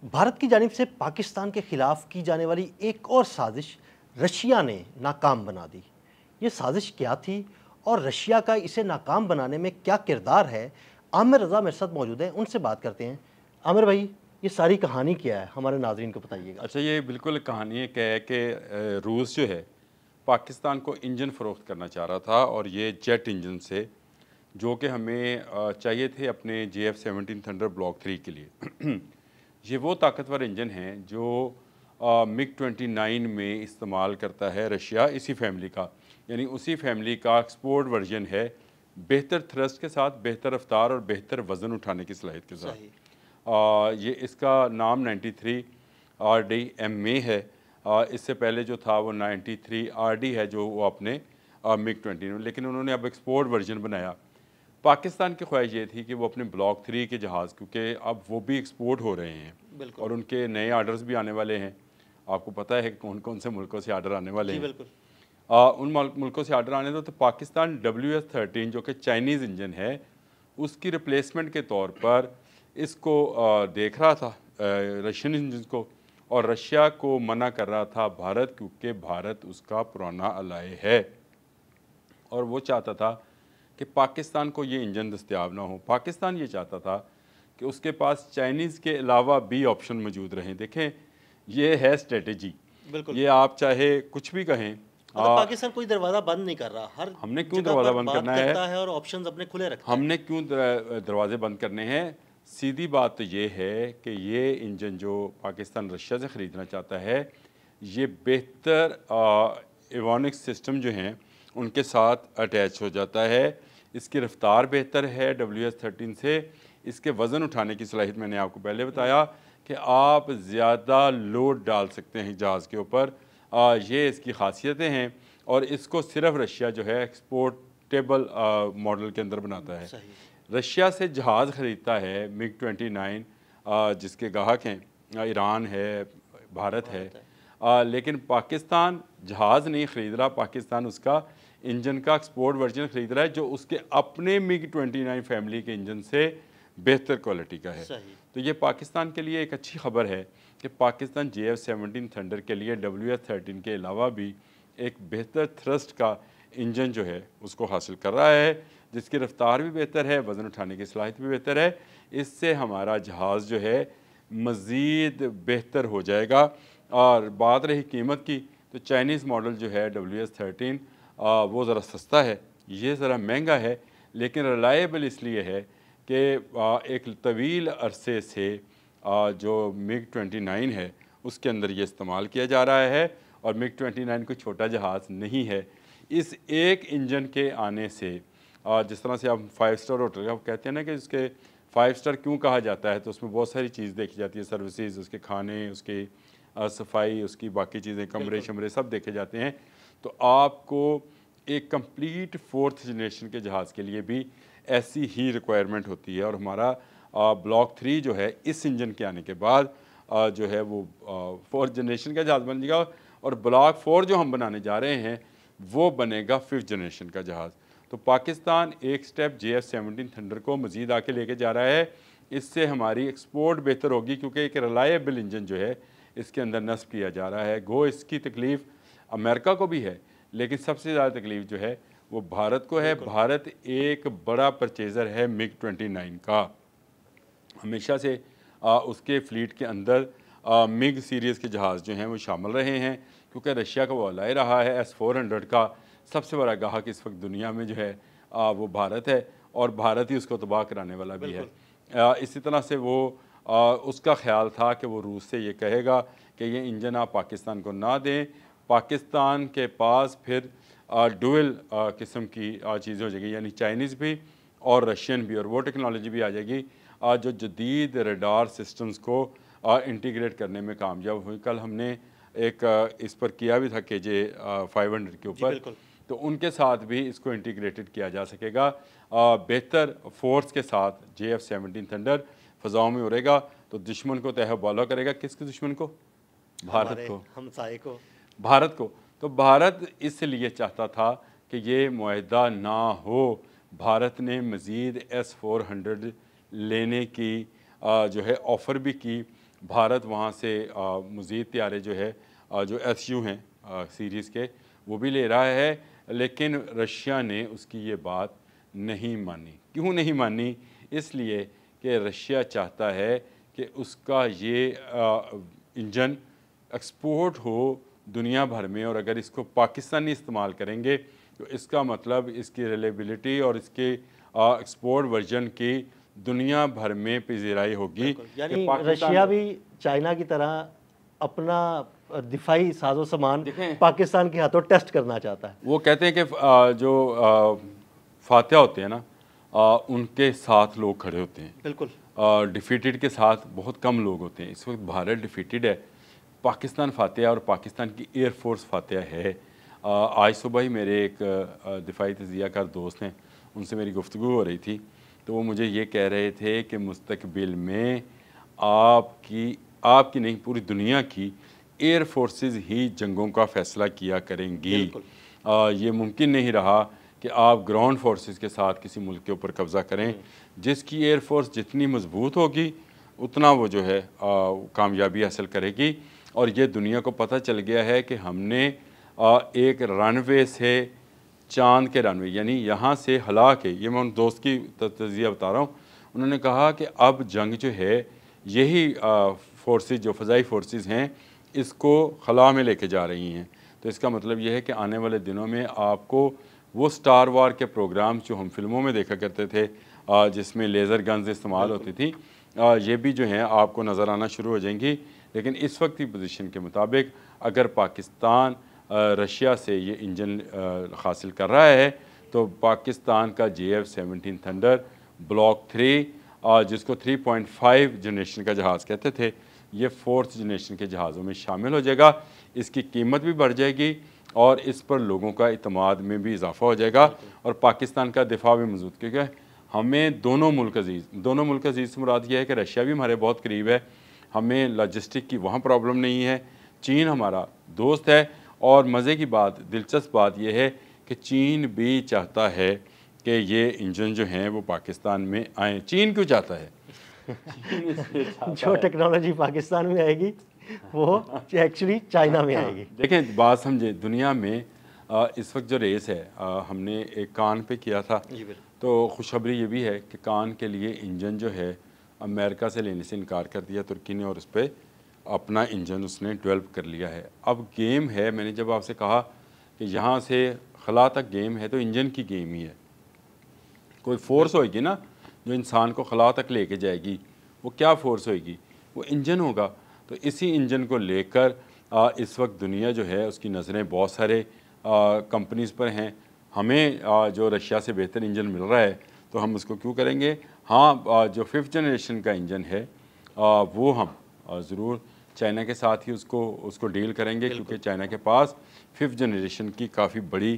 بھارت کی جانب سے پاکستان کے خلاف کی جانے والی ایک اور سازش رشیا نے ناکام بنا دی۔ یہ سازش کیا تھی اور رشیا کا اسے ناکام بنانے میں کیا کردار ہے؟ عامر رضا میرے ساتھ موجود ہیں، ان سے بات کرتے ہیں۔ عامر بھائی، یہ ساری کہانی کیا ہے، ہمارے ناظرین کو بتائیے گا۔ اچھا، یہ بالکل کہانی ایک ہے کہ روس جو ہے پاکستان کو انجن فروخت کرنا چاہ رہا تھا، اور یہ جیٹ انجن سے جو کہ ہمیں چاہیے تھے اپنے JF-17 تھنڈر بلاک 3 کے لیے۔ یہ وہ طاقتور انجن ہیں جو MiG-29 میں استعمال کرتا ہے رشیا، اسی فیملی کا، یعنی اسی فیملی کا ایکسپورٹ ورژن ہے، بہتر تھرسٹ کے ساتھ، بہتر رفتار اور بہتر وزن اٹھانے کی صلاحیت کے ساتھ۔ یہ اس کا نام 93 RDMA ہے۔ اس سے پہلے جو تھا وہ 93 RD ہے، جو وہ اپنے MiG-29، لیکن انہوں نے اب ایکسپورٹ ورژن بنایا۔ پاکستان کی خواہش یہ تھی کہ وہ اپنے بلاک 3 کے جہاز، کیونکہ اب وہ بھی ایکسپورٹ ہو رہے ہیں اور ان کے نئے آرڈرز بھی آنے والے ہیں، آپ کو پتہ ہے کہ کون کون سے ملکوں سے آرڈر آنے والے ہیں۔ ان ملکوں سے آرڈر آنے تو پاکستان WS-13 جو کہ چائنیز انجن ہے، اس کی ریپلیسمنٹ کے طور پر اس کو دیکھ رہا تھا، رشین انجن کو، اور رشیا کو منع کر رہا تھا بھارت، کیونکہ بھارت اس کا پرانا الائے ہے اور وہ چاہتا تھا کہ پاکستان کو یہ انجن دستیاب نہ ہو۔ پاکستان یہ چاہتا تھا کہ اس کے پاس چائنیز کے علاوہ بھی آپشن موجود رہیں۔ دیکھیں، یہ ہے اسٹریٹجی، یہ آپ چاہے کچھ بھی کہیں، پاکستان کوئی دروازہ بند نہیں کر رہا، ہم نے کیوں دروازہ بند کرنا ہے اور آپشنز اپنے کھلے رکھتا ہے، ہم نے کیوں دروازے بند کرنے ہیں؟ سیدھی بات تو یہ ہے کہ یہ انجن جو پاکستان رشیا سے خریدنا چاہتا ہے، یہ بہتر ایوانکس سسٹم جو ہیں ان کے ساتھ اٹیچ ہو جاتا ہے، اس کی رفتار بہتر ہے WS-13 سے، اس کے وزن اٹھانے کی صلاحیت میں نے آپ کو پہلے بتایا کہ آپ زیادہ لوڈ ڈال سکتے ہیں جہاز کے اوپر، یہ اس کی خاصیتیں ہیں، اور اس کو صرف رشیا جو ہے ایکسپورٹیبل ماڈل کے اندر بناتا ہے۔ رشیا سے جہاز خریدتا ہے MiG-29 جس کے گاہک ہیں ایران ہے، بھارت ہے، لیکن پاکستان جہاز نہیں خرید رہا، پاکستان اس کا انجن کا ایکسپورٹ ورژن خرید رہا ہے جو اس کے اپنے MiG-29 فیملی کے انجن سے بہتر کوالٹی کا ہے۔ تو یہ پاکستان کے لیے ایک اچھی خبر ہے کہ پاکستان JF-17 تھنڈر کے لیے WS-13 کے علاوہ بھی ایک بہتر تھرسٹ کا انجن جو ہے اس کو حاصل کر رہا ہے، جس کی رفتار بھی بہتر ہے، وزن اٹھانے کی صلاحیت بھی بہتر ہے۔ اس سے ہمارا جہاز جو ہے مزید بہتر ہو جائے گا۔ اور بات رہی قیمت کی، تو چائنیز ماڈل جو ہے WS-13 وہ ذرا سستا ہے، یہ ذرا مہنگا ہے، لیکن ریلائیبل اس لیے ہے کہ ایک طویل عرصے سے جو MiG-29 ہے اس کے اندر یہ استعمال کیا جا رہا ہے، اور MiG-29 کوئی چھوٹا جہاز نہیں ہے۔ اس ایک انجن کے آنے سے، جس طرح سے آپ 5 اسٹار ہوٹل کا کہتے ہیں نا کہ اس کے 5 اسٹار کیوں کہا جاتا ہے، تو اس میں بہت ساری چیز دیکھی جاتی ہے، سروسز، اس کے کھانے، اس کی صفائی، اس کی باقی چیزیں، کمرے شمرے سب دیکھے جاتے ہیں۔ تو آپ کو ایک کمپلیٹ 4th جنریشن کے جہاز کے لیے بھی ایسی ہی ریکوائرمنٹ ہوتی ہے، اور ہمارا بلاک 3 جو ہے اس انجن کے آنے کے بعد جو ہے وہ 4th جنریشن کا جہاز بن جائے گا، اور بلاک 4 جو ہم بنانے جا رہے ہیں وہ بنے گا 5th جنریشن کا جہاز۔ تو پاکستان ایک سٹیپ JF-17 تھنڈر کو مزید آگے لے کے جا رہا ہے، اس سے ہماری ایکسپورٹ بہتر ہوگی، کیونکہ ایک ریلائیبل انجن جو ہے اس کے اندر نصب کیا جا رہا ہے۔ گو اس کی تکلیف امریکہ کو بھی ہے، لیکن سب سے زیادہ تکلیف جو ہے وہ بھارت کو ہے۔ بھارت ایک بڑا پرچیزر ہے MiG-29 کا، ہمیشہ سے اس کے فلیٹ کے اندر MiG سیریز کے جہاز جو ہیں وہ شامل رہے ہیں، کیونکہ رشیا کا وہ الائے رہا ہے۔ S-400 کا سب سے بڑا گاہک اس وقت دنیا میں جو ہے وہ بھارت ہے، اور بھارت ہی اس کو تباہ کرانے والا بھی ہے۔ اسی طرح سے وہ اس کا خیال تھا کہ وہ روس سے یہ کہے گا کہ یہ انجن آپ پاکستان کو نہ دیں، پاکستان کے پاس پھر ڈوئل قسم کی چیزیں ہو جائے گی، یعنی چائنیز بھی اور رشین بھی، اور وہ ٹیکنالوجی بھی آ جائے گی جو جدید ریڈار سسٹمز کو انٹیگریٹ کرنے میں کامیاب ہوئی۔ کل ہم نے ایک اس پر کیا بھی تھا KJ-500 کے اوپر، تو ان کے ساتھ بھی اس کو انٹیگریٹڈ کیا جا سکے گا بہتر فورس کے ساتھ۔ JF-17 تھنڈر فضاؤں میں اڑے گا تو دشمن کو تہہ بالا کرے گا۔ کس کے دشمن کو؟ بھارت کو، ہمسائے کو، بھارت کو۔ تو بھارت اس لیے چاہتا تھا کہ یہ معاہدہ نہ ہو۔ بھارت نے مزید S-400 لینے کی جو ہے آفر بھی کی، بھارت وہاں سے مزید طیارے جو ہے جو SU ہیں سیریز کے وہ بھی لے رہا ہے، لیکن رشیا نے اس کی یہ بات نہیں مانی۔ کیوں نہیں مانی؟ اس لیے کہ رشیا چاہتا ہے کہ اس کا یہ انجن ایکسپورٹ ہو دنیا بھر میں، اور اگر اس کو پاکستانی استعمال کریں گے تو اس کا مطلب اس کی ریلیبلٹی اور اس کے ایکسپورٹ ورژن کی دنیا بھر میں پذیرائی ہوگی۔ یعنی رشیا بھی چائنا کی طرح اپنا دفاعی ساز و سامان پاکستان کے ہاتھوں ٹیسٹ کرنا چاہتا ہے۔ وہ کہتے ہیں کہ جو فاتح ہوتے ہیں نا ان کے ساتھ لوگ کھڑے ہوتے ہیں، بالکل ڈیفیٹڈ کے ساتھ بہت کم لوگ ہوتے ہیں۔ اس وقت بھارت ڈیفیٹڈ ہے، پاکستان فاتح ہے، اور پاکستان کی ایئر فورس فاتح ہے۔ آج صبح ہی میرے ایک دفاعی تجزیہ کار دوست ہیں، ان سے میری گفتگو ہو رہی تھی، تو وہ مجھے یہ کہہ رہے تھے کہ مستقبل میں آپ کی نہیں پوری دنیا کی ایئر فورسز ہی جنگوں کا فیصلہ کیا کریں گی۔ یہ ممکن نہیں رہا کہ آپ گراؤنڈ فورسز کے ساتھ کسی ملک کے اوپر قبضہ کریں۔ جس کی ایئر فورس جتنی مضبوط ہوگی اتنا وہ جو ہے کامیابی حاصل کرے گی۔ اور یہ دنیا کو پتہ چل گیا ہے کہ ہم نے ایک رن وے سے چاند کے رن وے، یعنی یہاں سے ہلا کے، یہ میں ان دوست کی تجزیہ بتا رہا ہوں، انہوں نے کہا کہ اب جنگ جو ہے یہی فورسز جو فضائی فورسز ہیں اس کو خلا میں لے کے جا رہی ہیں۔ تو اس کا مطلب یہ ہے کہ آنے والے دنوں میں آپ کو وہ سٹار وار کے پروگرامز جو ہم فلموں میں دیکھا کرتے تھے جس میں لیزر گنز استعمال ہوتی تھی، یہ بھی جو ہیں آپ کو نظر آنا شروع ہو جائیں گی۔ لیکن اس وقت کی پوزیشن کے مطابق اگر پاکستان رشیا سے یہ انجن حاصل کر رہا ہے تو پاکستان کا JF-17 تھنڈر بلاک 3 جس کو 3.5 جنریشن کا جہاز کہتے تھے، یہ 4th جنریشن کے جہازوں میں شامل ہو جائے گا۔ اس کی قیمت بھی بڑھ جائے گی اور اس پر لوگوں کا اعتماد میں بھی اضافہ ہو جائے گا، اور پاکستان کا دفاع بھی مضبوط، کیونکہ ہمیں دونوں ملک عزیز سے مراد یہ ہے کہ رشیا بھی ہمارے بہت قریب ہے، ہمیں لاجسٹک کی وہاں پرابلم نہیں ہے، چین ہمارا دوست ہے، اور مزے کی بات، دلچسپ بات یہ ہے کہ چین بھی چاہتا ہے کہ یہ انجن جو ہیں وہ پاکستان میں آئیں۔ چین کیوں چاہتا ہے؟ جو ٹیکنالوجی پاکستان میں آئے گی وہ ایکچولی چائنا میں آئے گی۔ دیکھیں بات سمجھے، دنیا میں اس وقت جو ریس ہے، ہم نے ایک کان پہ کیا تھا، تو خوشخبری یہ بھی ہے کہ کان کے لیے انجن جو ہے امریکہ سے لینے سے انکار کر دیا ترکی نے، اور اس پہ اپنا انجن اس نے ڈیولپ کر لیا ہے۔ اب گیم ہے، میں نے جب آپ سے کہا کہ یہاں سے خلا تک گیم ہے تو انجن کی گیم ہی ہے۔ کوئی فورس ہوئے گی نا جو انسان کو خلا تک لے کے جائے گی، وہ کیا فورس ہوئے گی؟ وہ انجن ہوگا۔ تو اسی انجن کو لے کر اس وقت دنیا جو ہے اس کی نظریں بہت سارے کمپنیز پر ہیں۔ ہمیں جو رشیا سے بہتر انجن مل رہا ہے تو ہم اس کو کیوں کریں گے؟ ہاں، جو 5th جنریشن کا انجن ہے وہ ہم ضرور چائنا کے ساتھ ہی اس کو ڈیل کریں گے، کیونکہ چائنا کے پاس 5th جنریشن کی کافی بڑی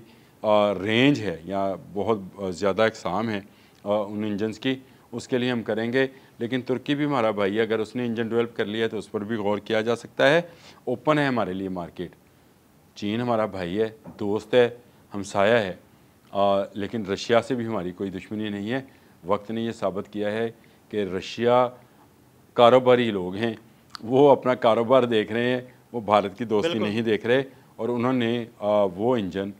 رینج ہے، یا بہت زیادہ اقسام ہیں ان انجنز کی، اس کے لیے ہم کریں گے۔ لیکن ترکی بھی ہمارا بھائی ہے، اگر اس نے انجن ڈیولپ کر لیا ہے تو اس پر بھی غور کیا جا سکتا ہے۔ اوپن ہے ہمارے لیے مارکیٹ۔ چین ہمارا بھائی ہے، دوست ہے، ہمسایہ ہے، لیکن رشیا سے بھی ہماری کوئی دشمنی نہیں ہے۔ وقت نے یہ ثابت کیا ہے کہ رشیا کاروباری لوگ ہیں، وہ اپنا کاروبار دیکھ رہے ہیں، وہ بھارت کی دوستی نہیں دیکھ رہے، اور انہوں نے وہ انجن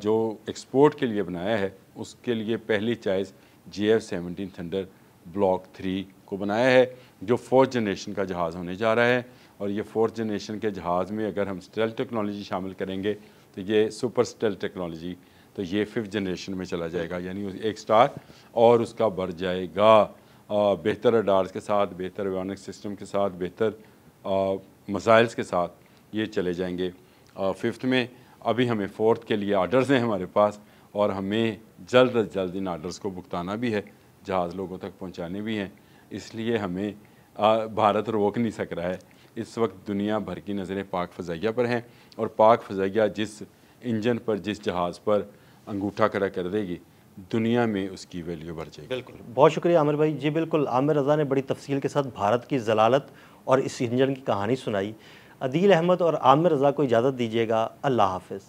جو ایکسپورٹ کے لیے بنایا ہے اس کے لیے پہلی چوائس JF-17 تھنڈر بلاک 3 کو بنایا ہے، جو 4th جنریشن کا جہاز ہونے جا رہا ہے۔ اور یہ 4th جنریشن کے جہاز میں اگر ہم اسٹیلتھ ٹیکنالوجی شامل کریں گے تو یہ سپر اسٹیلتھ ٹیکنالوجی، تو یہ 5th جنریشن میں چلا جائے گا، یعنی ایک سٹار اور اس کا بڑھ جائے گا، بہتر رڈارز کے ساتھ، بہتر ایویونک سسٹم کے ساتھ، بہتر مسائلز کے ساتھ یہ چلے جائیں گے 5th میں۔ ابھی ہمیں 4th کے لیے آرڈرز ہیں ہمارے پاس، اور ہمیں جلد از جلد ان آرڈرز کو بھگتانا بھی ہے، جہاز لوگوں تک پہنچانے بھی ہیں، اس لیے ہمیں بھارت روک نہیں سک رہا ہے۔ اس وقت دنیا بھر کی نظریں پاک فضائیہ پر ہیں، اور پاک فضائیہ جس انجن پر، جس جہاز پر انگوٹھا کھڑا کر دے گی، دنیا میں اس کی ویلیو بڑھ جائے گی۔ بالکل، بہت شکریہ عامر بھائی۔ جی بالکل، عامر رضا نے بڑی تفصیل کے ساتھ بھارت کی ضلالت اور اس انجن کی کہانی سنائی۔ عدیل احمد اور عامر رضا کو اجازت دیجیے گا، اللہ حافظ۔